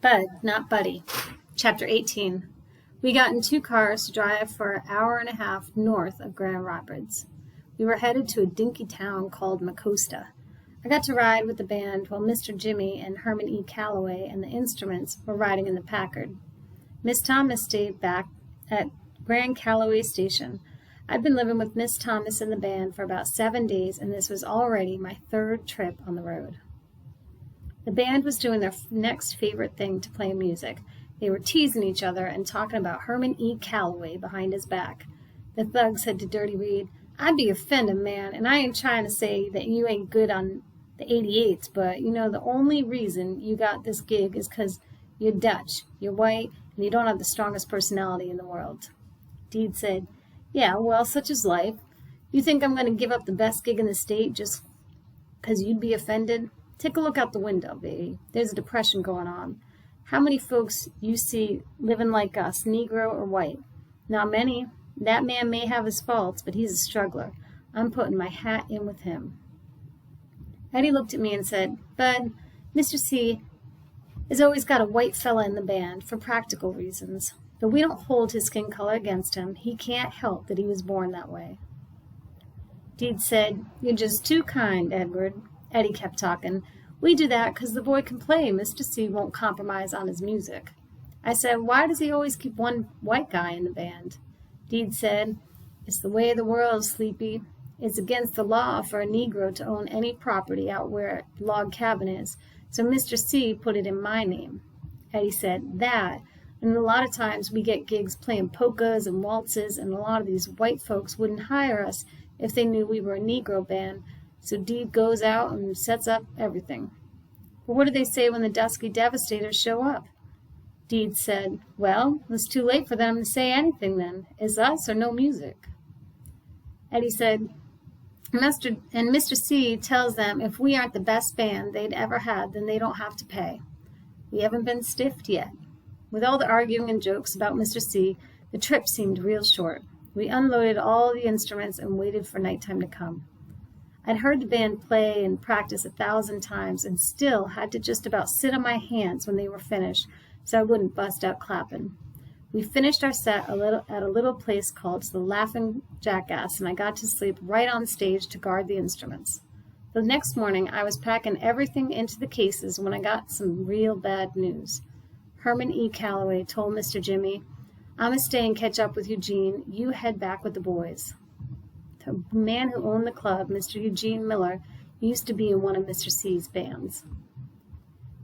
Bud, Not Buddy. Chapter 18. We got in 2 cars to drive for an hour and a half north of Grand Rapids. We were headed to a dinky town called Macosta. I got to ride with the band while Mr. Jimmy and Herman E. Calloway and the instruments were riding in the Packard. Miss Thomas stayed back at Grand Calloway Station. I'd been living with Miss Thomas and the band for about 7 days, and this was already my 3rd trip on the road. The band was doing their next favorite thing to play music. They were teasing each other and talking about Herman E. Calloway behind his back. The thug said to Dirty Reed, "I'd be offended, man, and I ain't trying to say that you ain't good on the 88s, but, the only reason you got this gig is 'cause you're Dutch, you're white, and you don't have the strongest personality in the world." Deed said, "Yeah, well, such is life. You think I'm going to give up the best gig in the state just 'cause you'd be offended? Take a look out the window, baby. There's a depression going on. How many folks you see living like us, Negro or white? Not many. That man may have his faults, but he's a struggler. I'm putting my hat in with him." Eddie looked at me and said, "Bud, Mr. C has always got a white fella in the band for practical reasons, but we don't hold his skin color against him. He can't help that he was born that way." Deed said, "You're just too kind, Edward." Eddie kept talking. "We do that 'cause the boy can play. Mr. C won't compromise on his music." I said, "Why does he always keep one white guy in the band?" Deed said, "It's the way of the world, Sleepy. It's against the law for a Negro to own any property out where the log cabin is, so Mr. C put it in my name." Eddie said, "That, and a lot of times we get gigs playing polkas and waltzes, and a lot of these white folks wouldn't hire us if they knew we were a Negro band, so Deed goes out and sets up everything." "But what do they say when the dusky devastators show up?" Deed said, "Well, it's too late for them to say anything then. It's us or no music." Eddie said, Mr. C tells them if we aren't the best band they'd ever had, then they don't have to pay. We haven't been stiffed yet." With all the arguing and jokes about Mr. C, the trip seemed real short. We unloaded all the instruments and waited for nighttime to come. I'd heard the band play and practice 1,000 times and still had to just about sit on my hands when they were finished so I wouldn't bust out clapping. We finished our set at a little place called the Laughing Jackass, and I got to sleep right on stage to guard the instruments. The next morning I was packing everything into the cases when I got some real bad news. Herman E. Calloway told Mr. Jimmy, "I'm a stay and catch up with Eugene. You head back with the boys." The man who owned the club, Mr. Eugene Miller, used to be in one of Mr. C's bands.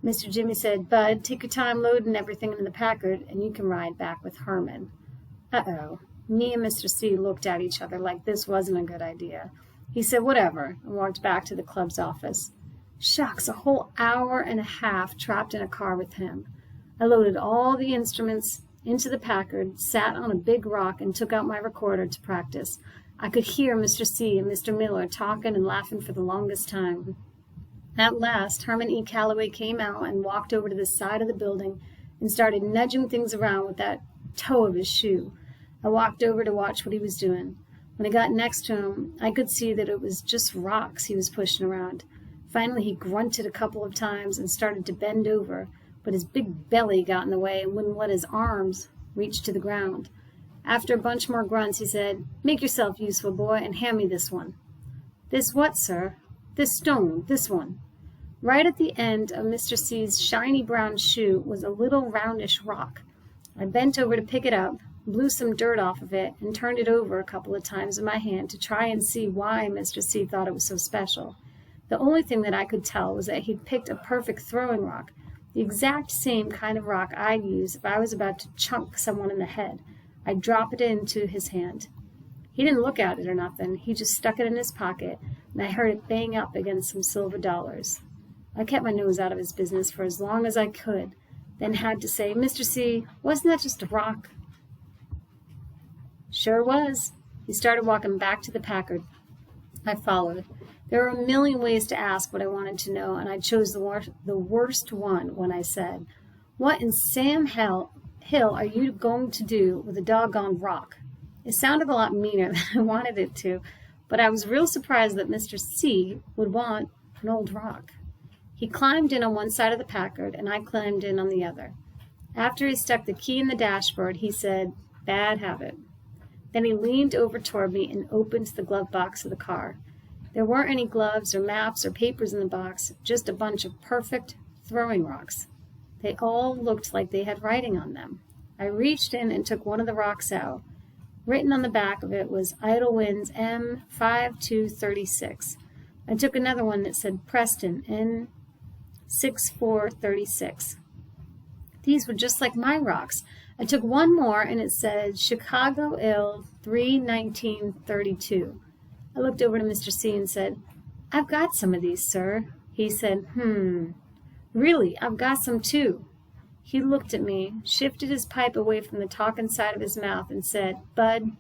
Mr. Jimmy said, "Bud, take your time loading everything in the Packard, and you can ride back with Herman." Uh-oh. Me and Mr. C looked at each other like this wasn't a good idea. He said, "Whatever," and walked back to the club's office. Shucks, a whole hour and a half trapped in a car with him. I loaded all the instruments into the Packard, sat on a big rock, and took out my recorder to practice. I could hear Mr. C and Mr. Miller talking and laughing for the longest time. At last, Herman E. Calloway came out and walked over to the side of the building and started nudging things around with that toe of his shoe. I walked over to watch what he was doing. When I got next to him, I could see that it was just rocks he was pushing around. Finally, he grunted a couple of times and started to bend over, but his big belly got in the way and wouldn't let his arms reach to the ground. After a bunch more grunts, he said, "Make yourself useful, boy, and hand me this one." "This what, sir?" "This stone, this one." Right at the end of Mr. C's shiny brown shoe was a little roundish rock. I bent over to pick it up, blew some dirt off of it, and turned it over a couple of times in my hand to try and see why Mr. C thought it was so special. The only thing that I could tell was that he'd picked a perfect throwing rock, the exact same kind of rock I'd use if I was about to chunk someone in the head. I'd drop it into his hand. He didn't look at it or nothing. He just stuck it in his pocket, and I heard it bang up against some silver dollars. I kept my nose out of his business for as long as I could, then had to say, "Mr. C, wasn't that just a rock?" "Sure was." He started walking back to the Packard. I followed. There were a million ways to ask what I wanted to know, and I chose the worst one when I said, "What in Sam Hill are you going to do with a doggone rock?" It sounded a lot meaner than I wanted it to, but I was real surprised that Mr. C would want an old rock. He climbed in on one side of the Packard, and I climbed in on the other. After he stuck the key in the dashboard, he said, "Bad habit." Then he leaned over toward me and opened the glove box of the car. There weren't any gloves or maps or papers in the box, just a bunch of perfect throwing rocks. They all looked like they had writing on them. I reached in and took one of the rocks out. Written on the back of it was Idle Winds M5236. I took another one that said Preston N6436. These were just like my rocks. I took one more and it said Chicago Ill 31932. I looked over to Mr. C and said, "I've got some of these, sir." He said, "Really, I've got some too." He looked at me, shifted his pipe away from the talking side of his mouth, and said, "Bud,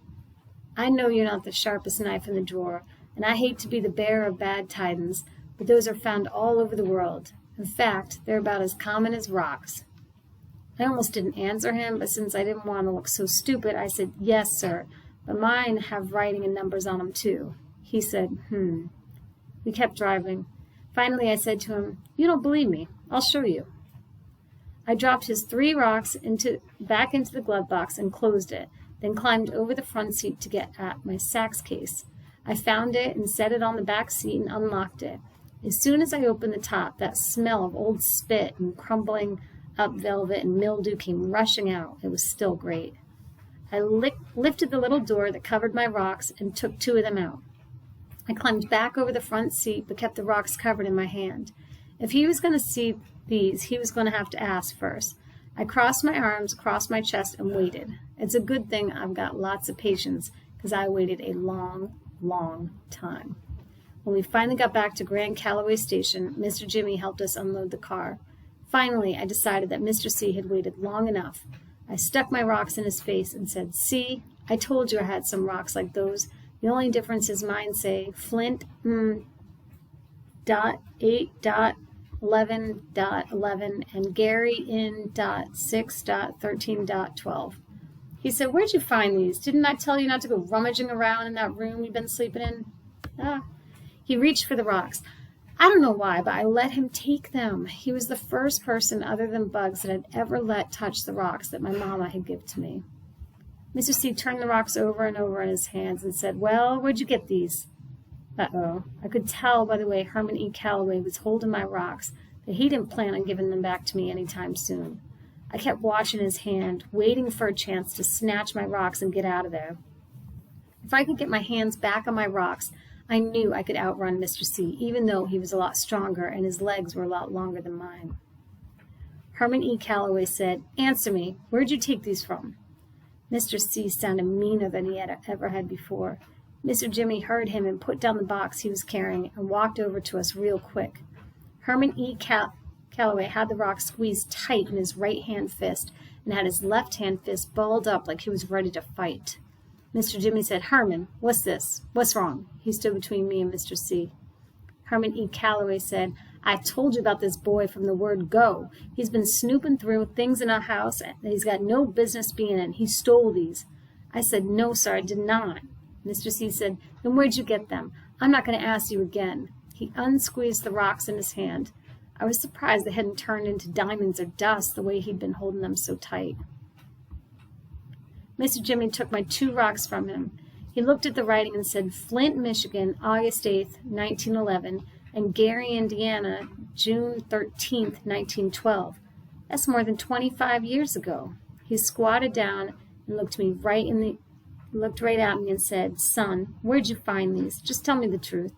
I know you're not the sharpest knife in the drawer, and I hate to be the bearer of bad tidings, but those are found all over the world. In fact, they're about as common as rocks." I almost didn't answer him, but since I didn't want to look so stupid, I said, "Yes, sir, but mine have writing and numbers on them too." He said, We kept driving. Finally, I said to him, "You don't believe me. I'll show you." I dropped his 3 rocks back into the glove box and closed it, then climbed over the front seat to get at my sax case. I found it and set it on the back seat and unlocked it. As soon as I opened the top, that smell of old spit and crumbling up velvet and mildew came rushing out. It was still great. I lifted the little door that covered my rocks and took 2 of them out. I climbed back over the front seat but kept the rocks covered in my hand. If he was going to see these, he was going to have to ask first. I crossed my arms across my chest and waited. It's a good thing I've got lots of patience, because I waited a long, long time. When we finally got back to Grand Calloway Station, Mr. Jimmy helped us unload the car. Finally, I decided that Mr. C had waited long enough. I stuck my rocks in his face and said, "See, I told you I had some rocks like those. The only difference is mine say Flint .8.11.11 and Gary in .6.13.12. He said, "Where'd you find these? Didn't I tell you not to go rummaging around in that room you've been sleeping in?" He reached for the rocks. I don't know why, but I let him take them. He was the first person other than Bugs that I'd ever let touch the rocks that my mama had given to me. Mr. C turned the rocks over and over in his hands and said, "Well, where'd you get these?" Uh-oh. I could tell by the way Herman E. Calloway was holding my rocks that he didn't plan on giving them back to me anytime soon. I kept watching his hand, waiting for a chance to snatch my rocks and get out of there. If I could get my hands back on my rocks, I knew I could outrun Mr. C, even though he was a lot stronger and his legs were a lot longer than mine. Herman E. Calloway said, "Answer me, where'd you take these from?" Mr. C sounded meaner than he had ever had before. Mr. Jimmy heard him and put down the box he was carrying and walked over to us real quick. Herman E. Calloway had the rock squeezed tight in his right-hand fist and had his left-hand fist balled up like he was ready to fight. Mr. Jimmy said, "Herman, what's this? What's wrong?" He stood between me and Mr. C. Herman E. Calloway said, "I told you about this boy from the word go. He's been snooping through things in our house that he's got no business being in. He stole these." I said, "No, sir, I did not." Mr. C said, "Then where'd you get them? I'm not going to ask you again." He unsqueezed the rocks in his hand. I was surprised they hadn't turned into diamonds or dust the way he'd been holding them so tight. Mr. Jimmy took my 2 rocks from him. He looked at the writing and said, "Flint, Michigan, August 8th, 1911, and Gary, Indiana, June 13th, 1912. That's more than 25 years ago." He squatted down and looked right at me and said, "Son, where'd you find these? Just tell me the truth."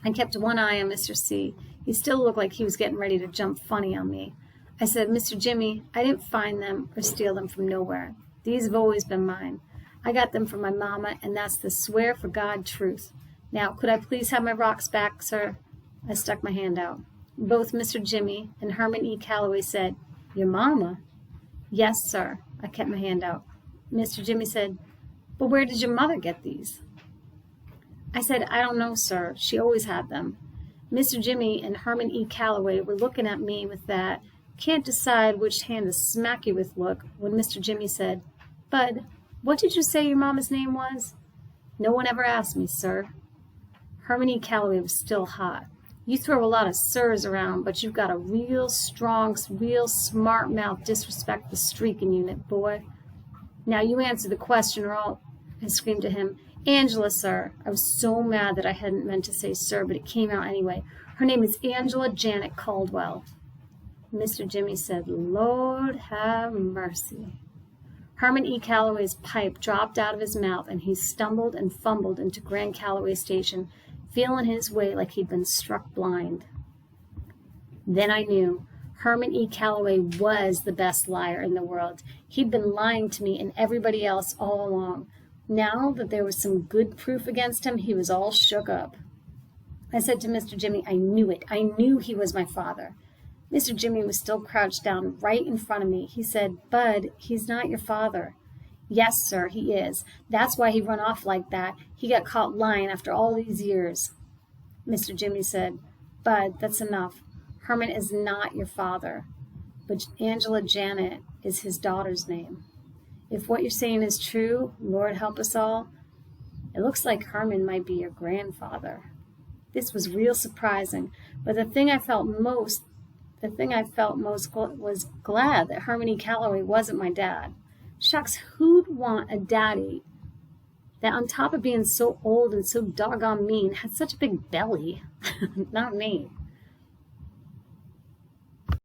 I kept one eye on Mr. C. He still looked like he was getting ready to jump funny on me. I said, "Mr. Jimmy, I didn't find them or steal them from nowhere. These have always been mine. I got them from my mama, and that's the swear for God truth. Now, could I please have my rocks back, sir?" I stuck my hand out. Both Mr. Jimmy and Herman E. Calloway said, "Your mama?" "Yes, sir." I kept my hand out. Mr. Jimmy said, "But where did your mother get these?" I said, "I don't know, sir. She always had them." Mr. Jimmy and Herman E. Calloway were looking at me with that can't decide which hand to smack you with look when Mr. Jimmy said, "Bud, what did you say your mama's name was?" "No one ever asked me, sir." Herman E. Calloway was still hot. You throw a lot of sirs around, but you've got a real strong, real smart mouth disrespectful streak in you, boy. Now you answer the question or I'll, I screamed at him. Angela, sir. I was so mad that I hadn't meant to say sir, but it came out anyway. Her name is Angela Janet Caldwell. Mr. Jimmy said, Lord have mercy. Herman E. Calloway's pipe dropped out of his mouth, and he stumbled and fumbled into Grand Calloway Station, feeling his way like he'd been struck blind. Then I knew. Herman E. Calloway was the best liar in the world. He'd been lying to me and everybody else all along. Now that there was some good proof against him, he was all shook up. I said to Mr. Jimmy, I knew it. I knew he was my father. Mr. Jimmy was still crouched down right in front of me. He said, Bud, he's not your father. Yes, sir, he is. That's why he run off like that. He got caught lying after all these years. Mr. Jimmy said, Bud, that's enough. Herman is not your father, but Angela Janet is his daughter's name. If what you're saying is true, Lord help us all, it looks like Herman might be your grandfather. This was real surprising, but the thing I felt most was glad that Herman E. Calloway wasn't my dad. Shucks, who'd want a daddy that on top of being so old and so doggone mean had such a big belly? Not me.